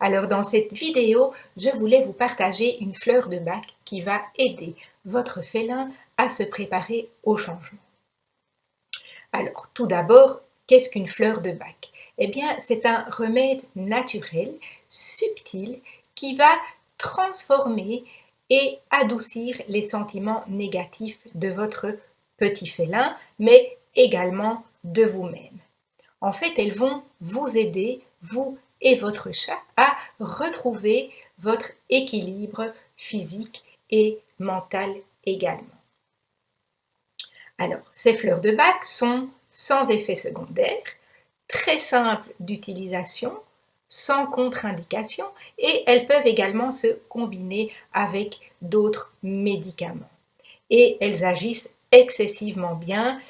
Alors dans cette vidéo, je voulais vous partager une fleur de bac qui va aider votre félin à se préparer au changement. Alors tout d'abord, qu'est-ce qu'une fleur de bac? Eh bien, c'est un remède naturel, subtil, qui va transformer et adoucir les sentiments négatifs de votre petit félin, mais également de vous-même. En fait, elles vont vous aider, vous et votre chat, à retrouver votre équilibre physique et mental également. Alors, ces fleurs de bac sont sans effet secondaire, très simples d'utilisation, sans contre-indication, et elles peuvent également se combiner avec d'autres médicaments. Et elles agissent excessivement bien,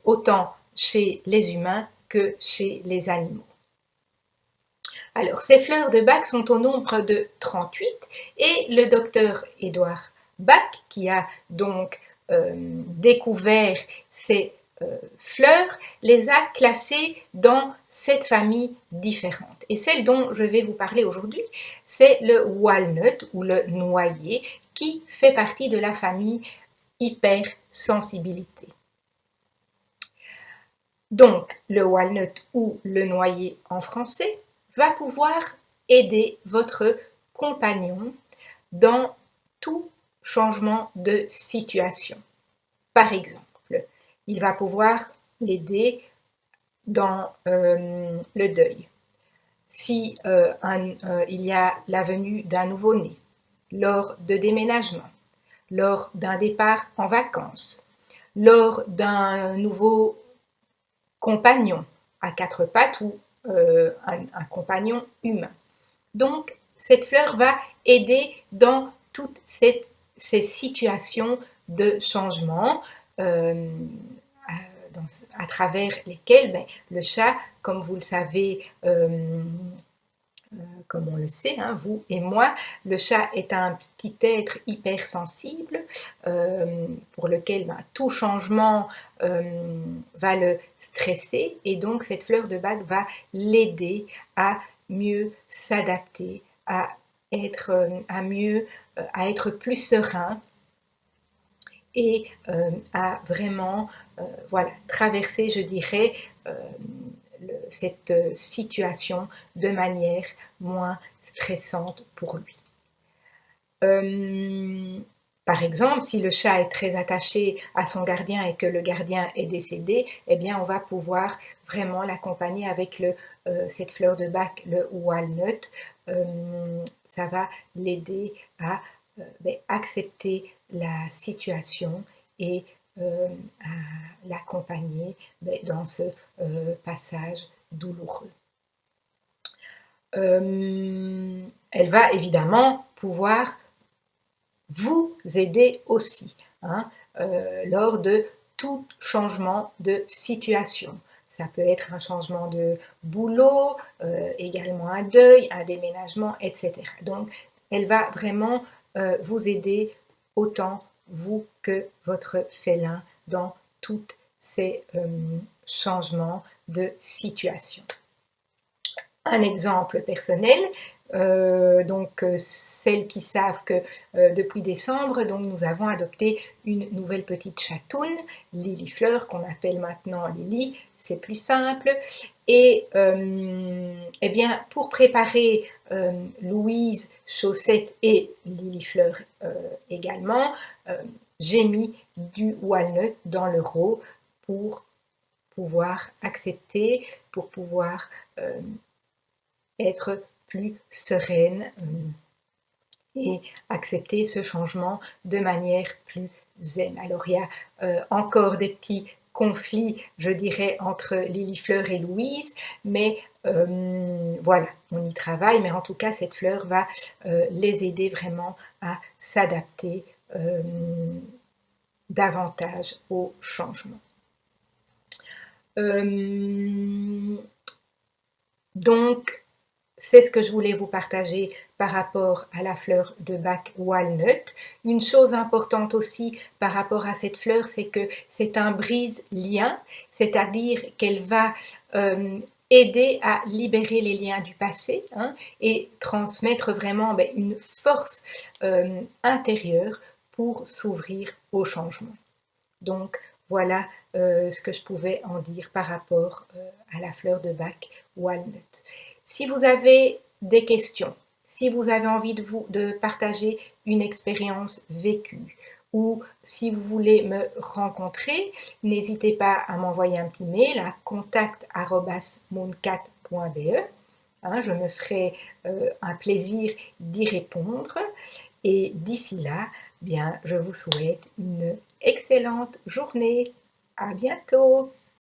autant chez les humains que chez les animaux. Alors, ces fleurs de bac sont au nombre de 38 et le docteur Édouard Bach, qui a donc découvert ces fleurs, les a classées dans 7 familles différentes. Et celle dont je vais vous parler aujourd'hui, c'est le walnut ou le noyer, qui fait partie de la famille hypersensibilité. Donc, le walnut ou le noyer en français va pouvoir aider votre compagnon dans tout changement de situation. Par exemple, il va pouvoir l'aider dans le deuil. Si il y a la venue d'un nouveau-né, lors de déménagement, lors d'un départ en vacances, lors d'un nouveau compagnon à 4 pattes ou un compagnon humain. Donc, cette fleur va aider dans toutes ces situations de changement à travers lesquelles le chat, comme vous le savez, comme on le sait, hein, vous et moi, le chat est un petit être hypersensible pour lequel tout changement va le stresser, et donc cette fleur de bac va l'aider à mieux s'adapter, à être plus serein et à vraiment traverser, je dirais, cette situation de manière moins stressante pour lui. Par exemple, si le chat est très attaché à son gardien et que le gardien est décédé, eh bien, on va pouvoir vraiment l'accompagner avec cette fleur de bac, le walnut. Ça va l'aider à accepter la situation et à l'accompagner dans ce passage douloureux. Elle va évidemment pouvoir vous aider aussi lors de tout changement de situation. Ça peut être un changement de boulot, également un deuil, un déménagement, etc. Donc, elle va vraiment vous aider autant vous que votre félin dans tous ces changements de situation. Un exemple personnel, celles qui savent que depuis décembre, donc, nous avons adopté une nouvelle petite chatoune, Lily Fleur, qu'on appelle maintenant Lily, c'est plus simple. Et eh bien, pour préparer Louise, Chaussette et Lily Fleur également, j'ai mis du walnut dans le rot pour pouvoir accepter, pour pouvoir être plus sereine et accepter ce changement de manière plus zen. Alors, il y a encore des petits conflits, je dirais, entre Lily Fleur et Louise, mais voilà, on y travaille, mais en tout cas, cette fleur va les aider vraiment à s'adapter davantage au changement. Donc, c'est ce que je voulais vous partager par rapport à la fleur de bac walnut. Une chose importante aussi par rapport à cette fleur, c'est que c'est un brise-lien, c'est-à-dire qu'elle va aider à libérer les liens du passé, hein, et transmettre vraiment une force intérieure pour s'ouvrir au changement. Donc voilà ce que je pouvais en dire par rapport à la fleur de Bach Walnut. Si vous avez des questions, si vous avez envie de partager une expérience vécue, ou si vous voulez me rencontrer, n'hésitez pas à m'envoyer un petit mail à contact@mooncat.be. Hein, je me ferai un plaisir d'y répondre. Et d'ici là, bien, je vous souhaite une excellente journée. À bientôt!